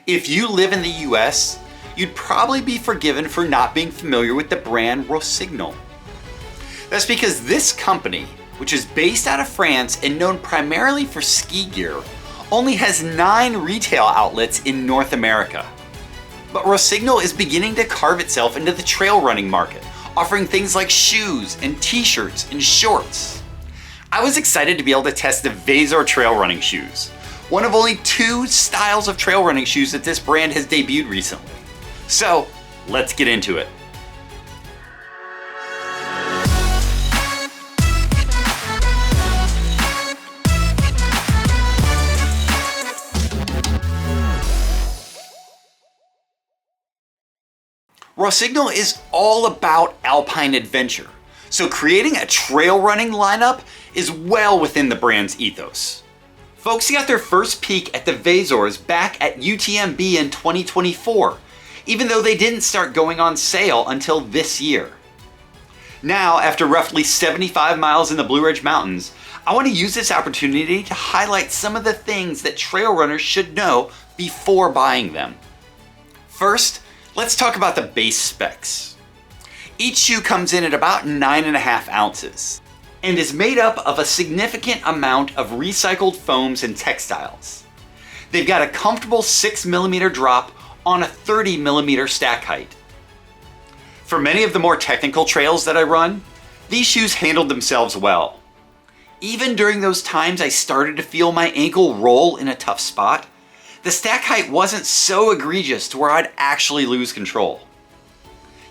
If you live in the US, you'd probably be forgiven for not being familiar with the brand Rossignol. That's because this company, which is based out of France and known primarily for ski gear, only has 9 retail outlets in North America. But Rossignol is beginning to carve itself into the trail running market, offering things like shoes and t-shirts and shorts. I was excited to be able to test the Vezor trail running shoes, one of only 2 styles of trail running shoes that this brand has debuted recently. So, let's get into it. Rossignol is all about alpine adventure, so creating a trail running lineup is well within the brand's ethos. Folks got their first peek at the Vezors back at UTMB in 2024, even though they didn't start going on sale until this year. Now, after roughly 75 miles in the Blue Ridge Mountains, I want to use this opportunity to highlight some of the things that trail runners should know before buying them. First, let's talk about the base specs. Each shoe comes in at about 9.5 ounces and is made up of a significant amount of recycled foams and textiles. They've got a comfortable 6mm drop on a 30mm stack height. For many of the more technical trails that I run, these shoes handled themselves well. Even during those times I started to feel my ankle roll in a tough spot, the stack height wasn't so egregious to where I'd actually lose control.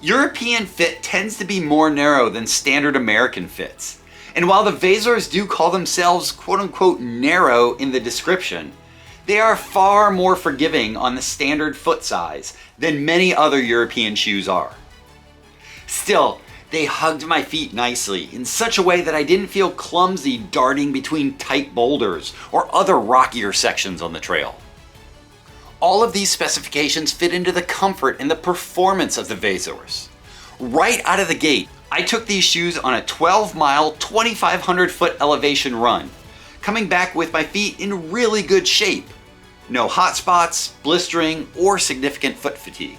European fit tends to be more narrow than standard American fits, and while the Vezors do call themselves quote-unquote narrow in the description, they are far more forgiving on the standard foot size than many other European shoes are. Still, they hugged my feet nicely in such a way that I didn't feel clumsy darting between tight boulders or other rockier sections on the trail. All of these specifications fit into the comfort and the performance of the Vezors. Right out of the gate, I took these shoes on a 12-mile, 2,500-foot elevation run, coming back with my feet in really good shape. No hot spots, blistering, or significant foot fatigue.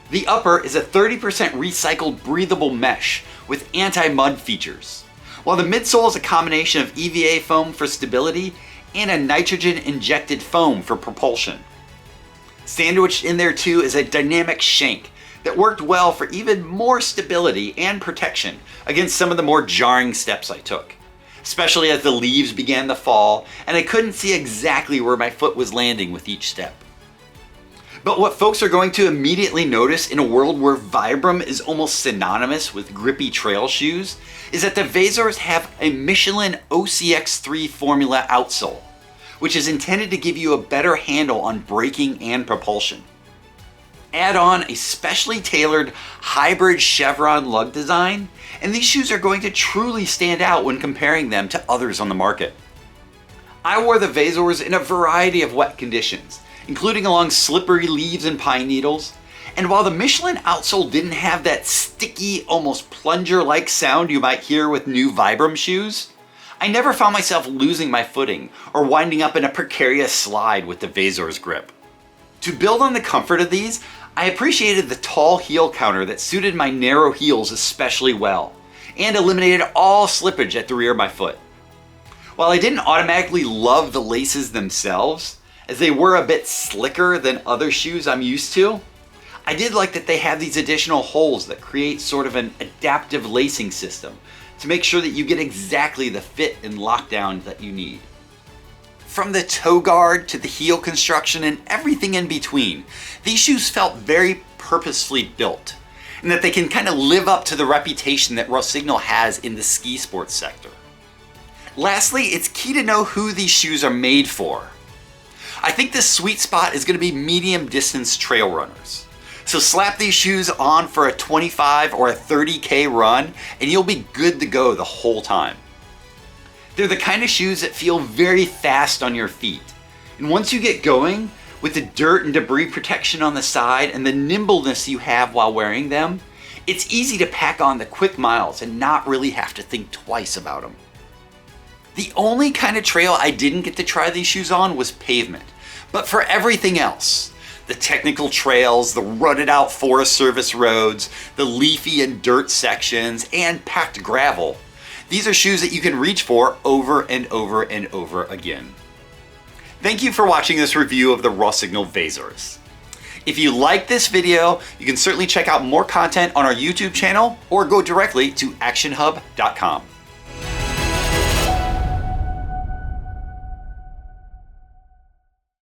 The upper is a 30% recycled breathable mesh with anti-mud features, while the midsole is a combination of EVA foam for stability and a nitrogen-injected foam for propulsion. Sandwiched in there too is a dynamic shank that worked well for even more stability and protection against some of the more jarring steps I took, especially as the leaves began to fall and I couldn't see exactly where my foot was landing with each step. But what folks are going to immediately notice in a world where Vibram is almost synonymous with grippy trail shoes is that the Vezors have a Michelin OCX3 formula outsole, which is intended to give you a better handle on braking and propulsion. Add on a specially tailored hybrid chevron lug design, and these shoes are going to truly stand out when comparing them to others on the market. I wore the Vezors in a variety of wet conditions, including along slippery leaves and pine needles, and while the Michelin outsole didn't have that sticky, almost plunger-like sound you might hear with new Vibram shoes, I never found myself losing my footing or winding up in a precarious slide with the Vezors grip. To build on the comfort of these, I appreciated the tall heel counter that suited my narrow heels especially well, and eliminated all slippage at the rear of my foot. While I didn't automatically love the laces themselves, as they were a bit slicker than other shoes I'm used to, I did like that they have these additional holes that create sort of an adaptive lacing system to make sure that you get exactly the fit and lockdown that you need. From the toe guard to the heel construction and everything in between, these shoes felt very purposefully built, and that they can kind of live up to the reputation that Rossignol has in the ski sports sector. Lastly, it's key to know who these shoes are made for. I think the sweet spot is going to be medium distance trail runners. So slap these shoes on for a 25 or a 30K run and you'll be good to go the whole time. They're the kind of shoes that feel very fast on your feet. And once you get going, with the dirt and debris protection on the side and the nimbleness you have while wearing them, it's easy to pack on the quick miles and not really have to think twice about them. The only kind of trail I didn't get to try these shoes on was pavement. But for everything else, the technical trails, the rutted out Forest Service roads, the leafy and dirt sections, and packed gravel. These are shoes that you can reach for over and over and over again. Thank you for watching this review of the Rossignol Vezors. If you like this video, you can certainly check out more content on our YouTube channel or go directly to actionhub.com.